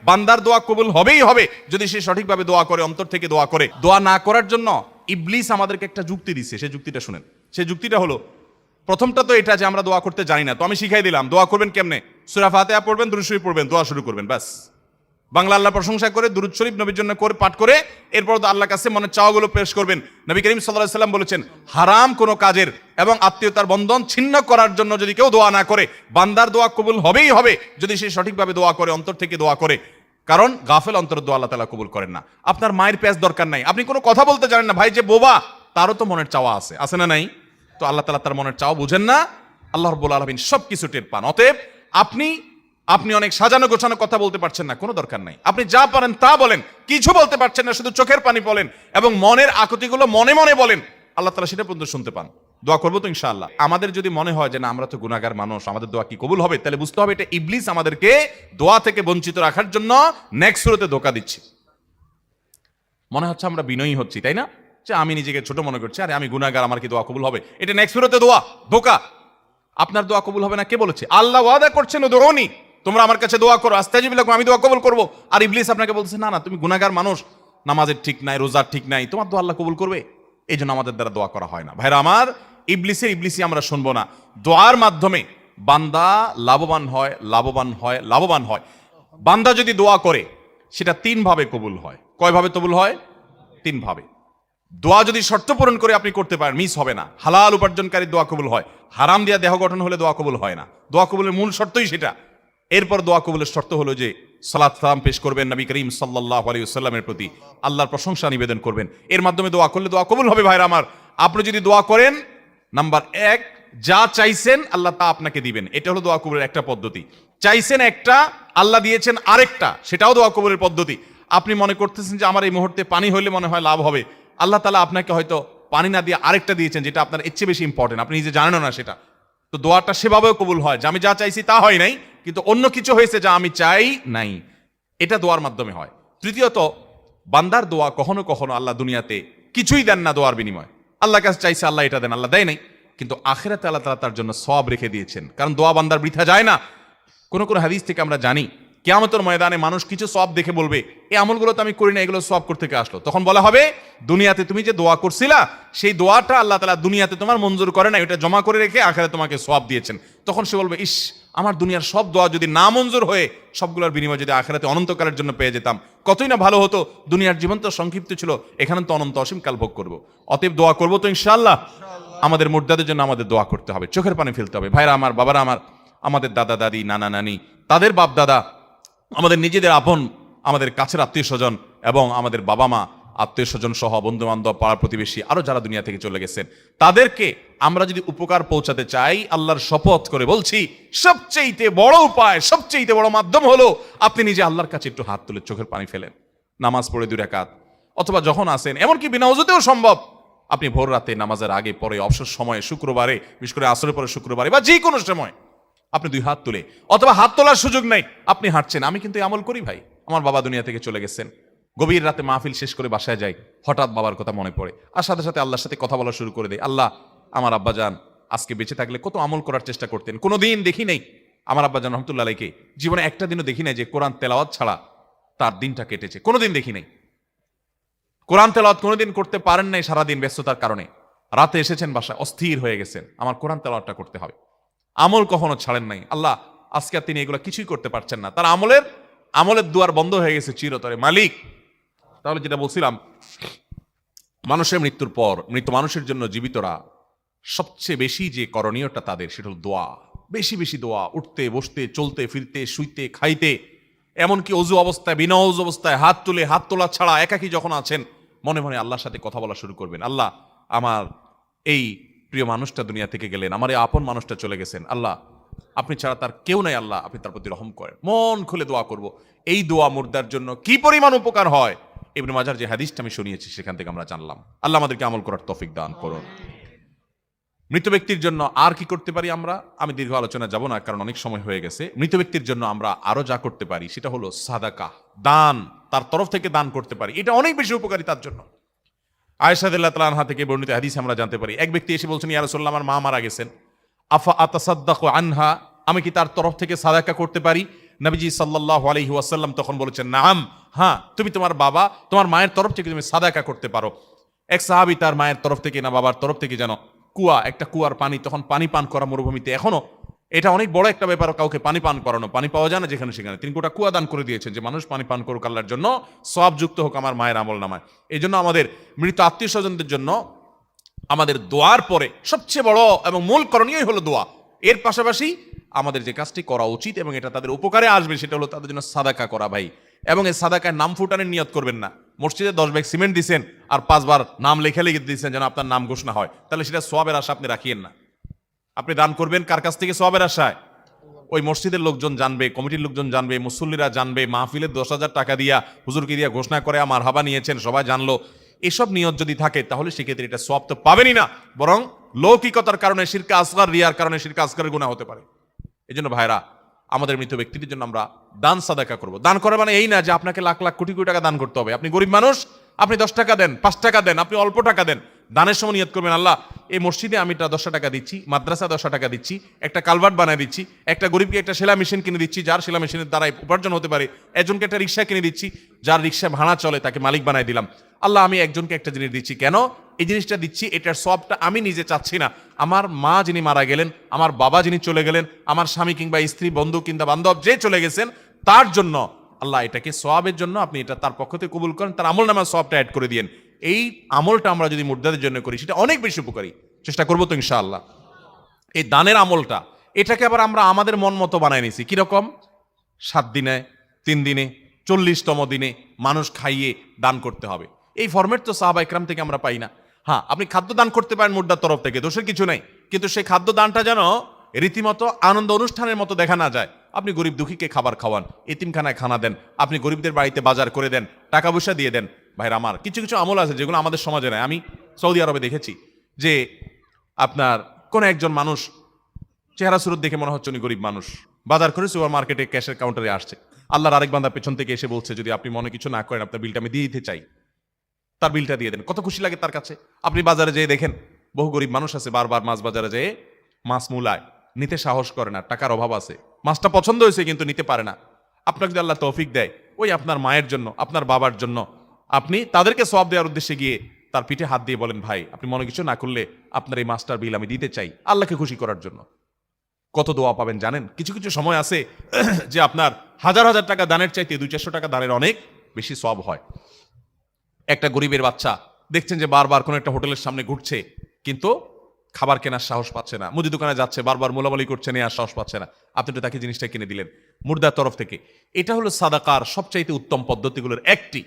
বান্দার দোয়া কবুল হবেই হবে যদি সে সঠিকভাবে দোয়া করে, অন্তর থেকে দোয়া করে। দোয়া না করার জন্য ইবলিস আমাদেরকে একটা যুক্তি দিচ্ছে, সেই যুক্তিটা শুনেন। সেই যুক্তিটা হলো, প্রথমটা তো এটা যে আমরা দোয়া করতে জানি না, তো আমি শিখাই দিলাম দোয়া করবেন কেমনে। সূরা ফাতিহা পড়বেন, দুরূদ শরীফ পড়বেন, দোয়া শুরু করবেন, ব্যাস। বাংলা আল্লাহ প্রশংসা করে দুরূদ শরীফ নবীর জন্য করে পাঠ করে এরপর তো আল্লাহর কাছে মনের চাওয়াগুলো পেশ করবেন। নবী করিম সাল্লাল্লাহু আলাইহি সাল্লাম বলেছেন, হারাম কোনো কাজের এবং আত্মীয়তার বন্ধন ছিন্ন করার জন্য যদি কেউ দোয়া না করে, বান্দার দোয়া কবুল হবেই হবে যদি সে সঠিকভাবে দোয়া করে, অন্তর থেকে দোয়া করে। কারণ গাফেল অন্তরের দোয়া আল্লাহ তাআলা কবুল করেন না। আপনার মায়ের পেঁয়াজ দরকার নাই, আপনি কোনো কথা বলতে জানেন না, ভাই যে বোবা তারও তো মনের চাওয়া আছে, আছে না নাই? তো আল্লাহ তাআলা তার মনের চাওয়া বুঝেন না? আল্লাহ রাব্বুল আলামিন সবকিছু টের পান। অতএব আপনি অনেক সাজানো গোছানো কথা বলতে পারছেন না, কোনো দরকার নাই। আপনি যা পারেন তা বলেন, কিছু বলতে পারছেন না, শুধু চোখের পানি বলেন এবং মনের আকুতিগুলো মনে মনে বলেন, আল্লাহ তাআলা সেটা পর্যন্ত শুনতে পান। দোয়া করবো তো ইনশাআল্লাহ। আমাদের যদি মনে হয় যে না আমরা তো গুনাহগার মানুষ, আমাদের দোয়া কি কবুল হবে, তাহলে বুঝতে হবে এটা ইবলিস আমাদেরকে দোয়া থেকে বঞ্চিত রাখার জন্য নেক্সট সুরতে ধোঁকা দিচ্ছে। মনে হচ্ছে আমরা বিনয়ী হচ্ছি, তাই না? যে আমি নিজেকে ছোট মনে করছি, আরে আমি গুনাহগার, আমার কি দোয়া কবুল হবে? এটা নেক্সট সুরতে দোয়া, ধোঁকা। আপনার দোয়া কবুল হবে না কে বলেছে? আল্লাহ ওয়াদা করছেন, উদউনি, তোমরা আমার কাছে দোয়া করো, আস্তাজিব লাকুম, আমি দোয়া কবুল করবো। আর ইবলিস আপনাকে বলছে না না তুমি গুনাহগার মানুষ, নামাজের ঠিক নাই, রোজার ঠিক নাই, তোমার দোয়া আল্লাহ কবুল করবে? এই জন্য আমাদের দ্বারা দোয়া করা হয় না। ভাইরা আমার, ইবলিসি আমরা শুনবো না। দোয়ার মাধ্যমে বান্দা লাভবান হয়, লাভবান হয়, লাভবান হয়। বান্দা যদি দোয়া করে সেটা তিন ভাবে কবুল হয়। কয় ভাবে কবুল হয়? তিন ভাবে। দোয়া যদি শর্ত পূরণ করে আপনি করতে পারেন, মিস হবে না। হালাল উপার্জনকারী দোয়া কবুল হয়, হারাম দিয়া দেহ গঠন হলে দোয়া কবুল হয় না। দোয়া কবুলের মূল শর্তই সেটা। এরপর দোয়া কবুলের শর্ত হলো যে সালাত সালাম পেশ করবেন নবী করিম সাল্লাল্লাহু আলাইহি ওয়াসাল্লামের প্রতি, আল্লাহর প্রশংসা নিবেদন করবেন। এর মাধ্যমে দোয়া করলে দোয়া কবুল হবে। ভাইরা আমার, আপনি যদি দোয়া করেন, নাম্বার এক, যা চাইছেন আল্লাহ তা আপনাকে দিবেন। এটা হলো দোয়া কবুলের একটা পদ্ধতি। চাইছেন একটা, আল্লাহ দিয়েছেন আরেকটা, সেটাও দোয়া কবুলের পদ্ধতি। আপনি মনে করতেছেন যে আমার এই মুহূর্তে পানি হইলে মনে হয় লাভ হবে, আল্লাহ তাআলা আপনাকে হয়তো পানি না দিয়ে আরেকটা দিয়েছেন যেটা আপনার এর চেয়ে বেশি ইম্পর্টেন্ট, আপনি নিজে জানেনও না সেটা। তো দোয়াটা সেভাবেও কবুল হয় যে আমি যা চাইছি তা হয় নাই, কিন্তু অন্য কিছু হয়েছে যা আমি চাই নাই। এটা দোয়ার মাধ্যমে হয়। তৃতীয়ত, বান্দার দোয়া কখনো কখনো আল্লাহ দুনিয়াতে কিছুই দেন না দোয়ার বিনিময়। আল্লাহর কাছে চাইছে আল্লাহ এটা দেন, আল্লাহ দেয় নাই, কিন্তু আখিরাতে আল্লাহ তাআলা তার জন্য সওয়াব রেখে দিয়েছেন। কারণ দোয়া বান্দার বৃথা যায় না। কোন কোন হাদিস থেকে আমরা জানি কিয়ামতের ময়দানে মানুষ কিছু সওয়াব দেখে বলবে, এই আমলগুলো তো আমি করি না, এগুলো সওয়াব করতে থেকে আসলো। তখন বলা হবে, দুনিয়াতে তুমি যে দোয়া করছিলা সেই দোয়াটা আল্লাহ তাআলা দুনিয়াতে তোমার মঞ্জুর করে না, এটা জমা করে রেখে আখিরাতে তোমাকে সওয়াব দিয়েছেন। তখন সে বলবে, ইস, আমার দুনিয়ার সব দোয়া যদি না মঞ্জুর হয়ে সবগুলোর বিনিময়ে যদি আখিরাতে অনন্তকালের জন্য পেয়ে যেতাম, কতই না ভালো হতো। দুনিয়ার জীবন তো সংক্ষিপ্ত ছিল, এখানে তো অনন্ত অসীম কাল ভোগ করবো। অতএব দোয়া করবো তো ইনশাআল্লাহ। আমাদের মুর্দাদের জন্য আমাদের দোয়া করতে হবে, চোখের পানি ফেলতে হবে। ভাইরা আমার, বাবারা আমার, আমাদের দাদা দাদি, নানা নানি, তাদের বাপ দাদা, আমাদের নিজেদের আপন, আমাদের কাছের আত্মীয় স্বজন এবং আমাদের বাবা মা, আত্মীয় স্বজন সহ বন্ধু বান্ধব, পাড়া প্রতিবেশী, আরো যারা দুনিয়া থেকে চলে গেছেন, তাদেরকে আমরা যদি উপকার পৌঁছাতে চাই, আল্লাহর শপথ করে বলছি, সবচেয়ে বড় উপায়, সবচেয়ে বড় মাধ্যম হলো আপনি নিজে আল্লাহর কাছে একটু হাত তুলে চোখের পানি ফেলেন, নামাজ পড়ে 2 রাকাত, অথবা যখন আসেন, এমনকি বিনা ওযুতেও সম্ভব, আপনি ভোর রাতে নামাজের আগে পরে, অবসর সময়ে, শুক্রবারে, বিশেষ করে আসরের পরে শুক্রবারে বা যে কোনো সময় আপনি 2 হাত তুলে, অথবা হাত তোলার সুযোগ নেই, আপনি হাঁটছেন। আমি কিন্তু আমল করি ভাই। আমার বাবা দুনিয়া থেকে চলে গেছেন, গভীর রাতে মাহফিল শেষ করে বাসায় যাই, হঠাৎ বাবার কথা মনে পড়ে, আর সাথে সাথে আল্লাহর সাথে কথা বলা শুরু করে দেয়। আল্লাহ, আমার আব্বাজান আজকে বেঁচে থাকলে কত আমল করার চেষ্টা করতেন, কোনোদিন দেখি নেই আমার আব্বাজান রহমতুল্লাহ আলাইকে জীবনে একটা দিনও দেখি নাই যে কোরআন তেলাওয়াত ছাড়া তার দিনটা কেটেছে, কোনোদিন দেখি নাই। কোরআন তেলাওয়াত কোনোদিন করতে পারেন নাই সারাদিন ব্যস্ততার কারণে, রাতে এসেছেন বাসায় অস্থির হয়ে গেছেন, আমার কোরআন তেলাওয়াতটা করতে হবে। আমল কখনো ছাড়েন নাই। আল্লাহ, আজকে তিনি এগুলো কিছুই করতে পারছেন না, তার আমলের দুয়ার বন্ধ হয়ে গেছে চিরতরে। মালিক, তাহলে যেটা বলছিলাম, মানুষের মৃত্যুর পর মৃত মানুষের জন্য জীবিতরা সবচেয়ে বেশি যে করণীয়টা তাদের, সেটা হল দোয়া। বেশি বেশি দোয়া, উঠতে বসতে, চলতে ফিরতে, শুইতে খাইতে, এমনকি অজু অবস্থায়, বিনা অজু অবস্থায় হাত তোলা ছাড়া একাকী যখন আছেন, মনে মনে আল্লাহর সাথে কথা বলা শুরু করবেন। আল্লাহ, আমার এই প্রিয় মানুষটা দুনিয়া থেকে গেলেন, আমার এই আপন মানুষটা চলে গেছেন, আল্লাহ আপনি ছাড়া তার কেউ নাই, আল্লাহ আপনি তার প্রতি রহম করেন। মন খুলে দোয়া করব। এই দোয়া মুর্দার জন্য কি পরিমাণ উপকার হয়, ইবনে মাজার যে হাদিসটা আমি শুনিয়েছি সেখান থেকে আমরা জানলাম। আল্লাহ আমাদেরকে আমল করার তৌফিক দান করুন। মৃত ব্যক্তির জন্য আর কি করতে পারি আমরা, আমি দীর্ঘ আলোচনা যাব না কারণ অনেক সময় হয়ে গেছে। মৃত ব্যক্তির জন্য আমরা আরো যা করতে পারি সেটা হলো সাদাকা, দান, তার তরফ থেকে দান করতে পারি, এটা অনেক বেশি উপকারী তার জন্য। আয়েশা রাদিয়াল্লাহু তাআলা আনহা থেকে বর্ণিত হাদিসে আমরা জানতে পারি, এক ব্যক্তি এসে বলছেন, ইয়া রাসূলুল্লাহ, আমার মা মারা গেছেন, আফা আতাসাদ্দাকু আনহা, আমি কি তার তরফ থেকে সাদাকা করতে পারি? নবীজি সাল্লাল্লাহু আলাইহি ওয়াসাল্লাম তখন বলেছেন, নাম, হ্যাঁ, তুমি তোমার বাবা, তোমার মায়ের তরফ থেকে তুমি সাদাকা করতে পারো। এক সাহাবী তার মায়ের তরফ থেকে না বাবার তরফ থেকে যেন একটা কুয়ার পানি, তখন পানি পান করা মরুভূমিতে, এখনো এটা অনেক বড় একটা ব্যাপার, কাউকে পানি পান করানো, পানি পাওয়া যায় না যেখানে সেখানে, তিনি গোটা কুয়া দান করে দিয়েছেন যে মানুষ পানি পান করুক আল্লাহর জন্য, সওয়াব যুক্ত হোক আমার মায়ের আমল নামায়। এই জন্য আমাদের মৃত আত্মীয় স্বজনদের জন্য আমাদের দোয়ার পরে সবচেয়ে বড় এবং মূল করণীয় হলো দোয়া। এর পাশাপাশি আমাদের যে কাজটি করা উচিত এবং এটা তাদের উপকারে আসবে সেটা হলো তাদের জন্য সাদাকা করা ভাই। এবং এই সাদাকায় নাম ফুটানোর নিয়ত করবেন না। মসজিদে 10 ব্যাগ সিমেন্ট দিচ্ছেন আর 5 বার নাম লেখে লিখে দিচ্ছেন যেন আপনার নাম ঘোষণা হয়, তাহলে সেটা সওয়াবের আশা আপনি রাখিয়েন না। আপনি দান করবেন কার কাছ থেকে? সওয়াবের আশায়। ওই মসজিদের লোকজন জানবে, কমিটির লোকজন জানবে, মুসল্লিরা জানবে, মাহফিলের 10,000 টাকা দিয়া হুজুরকে দিয়া ঘোষণা করে আমার হাবা নিয়েছেন, সবাই জানলো, এসব নিয়ত যদি থাকে তাহলে সেক্ষেত্রে এটা সওয়াব তো পাবেনই না, বরং লৌকিকতার কারণে, শিরকে আসগার, রিয়ার কারণে শিরকে আসগারের গুনাহ হতে পারে। এই জন্য ভাইরা, আমাদের মৃত ব্যক্তিদের জন্য আমরা দান সাদাকা করব। দান করা মানে এই না যে আপনাকে লাখ লাখ কোটি কোটি টাকা দান করতে হবে। আপনি গরিব মানুষ, আপনি 10 টাকা দেন, 5 টাকা দেন, আপনি অল্প টাকা দেন। দানের সময় নিয়ত করবেন, আল্লাহ এই মসজিদে আমি 10 টাকা দিচ্ছি, মাদ্রাসা 10 টাকা দিচ্ছি, একটা কালভার্ট বানিয়ে দিচ্ছি, একটা গরিবকে একটা সেলাই মেশিন কিনে দিচ্ছি যার সেলাই মেশিনের দ্বারাই উপার্জন হতে পারে, একজনকে একটা রিক্সা কিনে দিচ্ছি যার রিক্সা ভাড়া চলে তাকে মালিক বানাই দিলাম। আল্লাহ আমি একজনকে একটা জিনিস দিচ্ছি, কেন এই জিনিসটা দিচ্ছি? এটার সবটা আমি নিজে চাচ্ছি না, আমার মা যিনি মারা গেলেন, আমার বাবা যিনি চলে গেলেন, আমার স্বামী কিংবা স্ত্রী, বন্ধু কিংবা বান্ধব যে চলে গেছেন তার জন্য আল্লাহ এটাকে সওয়াবের জন্য আপনি এটা তার পক্ষ থেকে কবুল করেন, তার আমল নামায় সওয়াবটা অ্যাড করে দিয়েন। এই আমলটা আমরা যদি মুর্দাদের জন্য করি সেটা অনেক বেশি উপকারী। চেষ্টা করবো তো ইনশাআল্লাহ। এই দানের আমলটা, এটাকে আবার আমরা আমাদের মন মতো বানায় নিছি। কিরকম? 7 দিনে, 3 দিনে, 40তম দিনে মানুষ খাইয়ে দান করতে হবে। এই ফরম্যাট তো সাহাবা ইকরাম থেকে আমরা পাই না। হ্যাঁ, আপনি খাদ্য দান করতে পারেন মুর্দার তরফ থেকে, দোষের কিছু নেই, কিন্তু সেই খাদ্য দানটা যেন রীতিমতো আনন্দ অনুষ্ঠানের মতো দেখা না যায়। আপনি গরিব দুঃখীকে খাবার খাওয়ান, এতিমখানায় খানা দেন, আপনি গরিবদের বাড়িতে বাজার করে দেন, টাকা পয়সা দিয়ে দেন। ভাইরা আমার, কিছু কিছু আমল আছে যেগুলো আমাদের সমাজে নাই। আমি সৌদি আরবে দেখেছি যে আপনার কোন একজন মানুষ চেহারা সুরত দেখে মনে হচ্ছে উনি গরিব মানুষ, বাজার করে সুপার মার্কেটে ক্যাশের কাউন্টারে আসছে, আল্লাহর আরেক বান্দা পেছন থেকে এসে বলছে যদি আপনি মনে কিছু না করেন আপনার বিলটা আমি দিয়ে দিতে চাই, তার বিলটা দিয়ে দেন। কত খুশি লাগে তার কাছে। আপনি বাজারে যেয়ে দেখেন বহু গরিব মানুষ আছে বারবার মাছ বাজারে যেয়ে মাছ মূলায় নিতে সাহস করে না, টাকার অভাব আছে, মাছটা পছন্দ হয়েছে কিন্তু নিতে পারে না। আপনাকে যদি আল্লাহ তৌফিক দেয়, ওই আপনার মায়ের জন্য, আপনার বাবার জন্য আপনি তাদেরকে সওয়াব দেওয়ার উদ্দেশ্যে গিয়ে তার পিঠে হাত দিয়ে বলেন ভাই আপনি মনে কিছু না করলে আপনার এই মাছটার বিল আমি দিতে চাই আল্লাহকে খুশি করার জন্য। কত দোয়া পাবেন জানেন? কিছু কিছু সময় আছে যে আপনার হাজার হাজার টাকা দানের চাইতে 200-400 টাকা দানের অনেক বেশি সওয়াব হয়। একটা গরিবের বাচ্চা দেখছেন যে বারবার কোনো একটা হোটেলের সামনে ঘুরছে কিন্তু খাবার কেনার সাহস পাচ্ছে না, মুদি দোকানে যাচ্ছে বারবার মোলামুলি করছে, নেওয়ার সাহস পাচ্ছে না, আপনি তো তাকে জিনিসটা কিনে দিলেন মুর্দার তরফ থেকে। এটা হলো সাদাকার সবচাইতে উত্তম পদ্ধতিগুলোর একটি।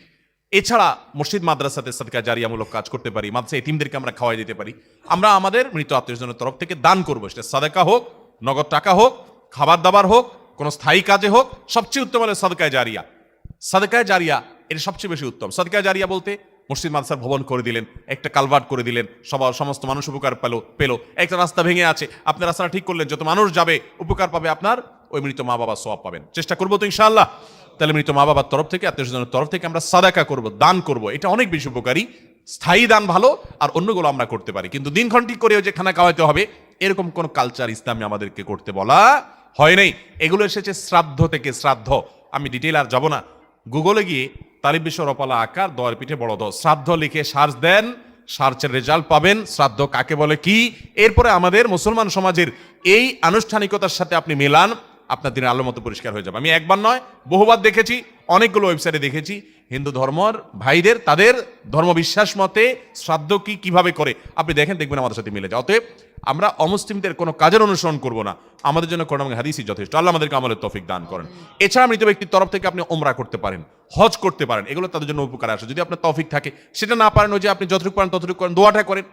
এছাড়া মসজিদ মাদ্রাসাতে সাদকা জারিয়ামূলক কাজ করতে পারি, মাদ্রাসা এতিমদেরকে আমরা খাওয়াই দিতে পারি। আমরা আমাদের মৃত আত্মীয়স্বজনের তরফ থেকে দান করবো, সেটা সাদাকা হোক, নগদ টাকা হোক, খাবার দাবার হোক, কোনো স্থায়ী কাজে হোক, সবচেয়ে উত্তম হলো সাদকায়ে জারিয়া। সাদকায়ে জারিয়া এটা সবচেয়ে বেশি উত্তম। সাদকায়ে জারিয়া বলতে মসজিদ মাদ্রাসার ভবন করে দিলেন, একটা কালভার্ট করে দিলেন, সমস্ত মানুষ উপকার পেলো। একটা রাস্তা ভেঙে আছে, আপনি রাস্তাটা ঠিক করলেন, যত মানুষ যাবে উপকার পাবে, আপনার ওই মৃত মা বাবা সওয়াব পাবেন। চেষ্টা করবো তো ইনশাআল্লাহ। তাহলে মৃত মা বাবার তরফ থেকে, আত্মীয় স্বজনের তরফ থেকে আমরা সাদাকা করব, দান করব, এটা অনেক বেশি উপকারী। স্থায়ী দান ভালো, আর অন্যগুলো আমরা করতে পারি, কিন্তু দিনক্ষণ ঠিক করে যে খানা খাওয়াইতে হবে এরকম কোন কালচার ইসলামে আমাদেরকে করতে বলা হয় নাই। এগুলো এসেছে শ্রাদ্ধ থেকে। শ্রাদ্ধ আমি ডিটেইল আর যাব না, গুগলে গিয়ে তালিব বিশ্ব রপালা আকার দয়ের পিঠে বড় দ শ্রাদ্ধ লিখে সার্চ দেন, সার্চের রেজাল্ট পাবেন, শ্রাদ্ধ কাকে বলে কি। এরপরে আমাদের মুসলমান সমাজের এই আনুষ্ঠানিকতার সাথে আপনি মেলান, আপনার দিনের আলোর মতো পরিষ্কার হয়ে যাবে। আমি একবার নয় বহুবার দেখেছি, অনেকগুলো ওয়েবসাইটে দেখেছি হিন্দু ধর্মর ভাইদের তাদের ধর্মবিশ্বাস মতে শ্রাদ্ধ কিভাবে করে, আপনি দেখেন, দেখবেন আমাদের সাথে মিলে যায়। অতএব আমরা অমুসলিমদের কোনো কাজের অনুসরণ করব না, আমাদের জন্য কোরআন এবং হাদিসই যথেষ্ট। আল্লাহ আমাদেরকে আমলের তৌফিক দান করেন। এছাড়া মৃত ব্যক্তির তরফ থেকে আপনি ওমরা করতে পারেন, হজ করতে পারেন, এগুলো তাদের জন্য উপকার আসে। যদি আপনার তৌফিক থাকে, সেটা না পারেন ওই যে আপনি যতটুকু পারেন ততটুকু করেন, দোয়াটা করেন।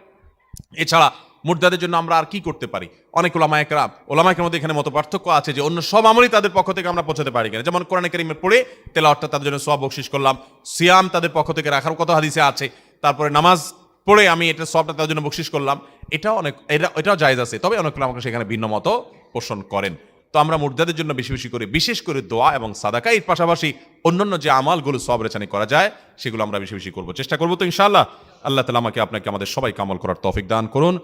এছাড়া মুর্দাদের জন্য আমরা আর কি করতে পারি? অনেক ওলামায়ে কেরামের মধ্যে এখানে মত পার্থক্য আছে যে অন্য সব আমলই তাদের পক্ষ থেকে আমরা পৌঁছাতে পারি কিনা। যেমন কোরআনে কারীমে পড়ে তেলাওয়াতটা তাদের জন্য সওয়াব বকশিশ করলাম, সিয়াম তাদের পক্ষ থেকে রাখার কত হাদিসে আছে, তারপরে নামাজ পড়ে আমি এটা সওয়াবটা তাদের জন্য বকশিশ করলাম, এটাও জায়েজ আছে। তবে অনেক আমাকে সেখানে ভিন্ন মত পোষণ করেন। তো আমরা মুর্দাদের জন্য বেশি বেশি করে, বিশেষ করে দোয়া এবং সাদাকা, এর পাশাপাশি অন্যান্য যে আমালগুলো সওয়াব রেচানি করা যায় সেগুলো আমরা বেশি বেশি করবো, চেষ্টা করবো তো ইনশাআল্লাহ। আল্লাহ তাআলা আমাকে আপনাকে আমাদের সবাইকে আমল করার তৌফিক দান করুন।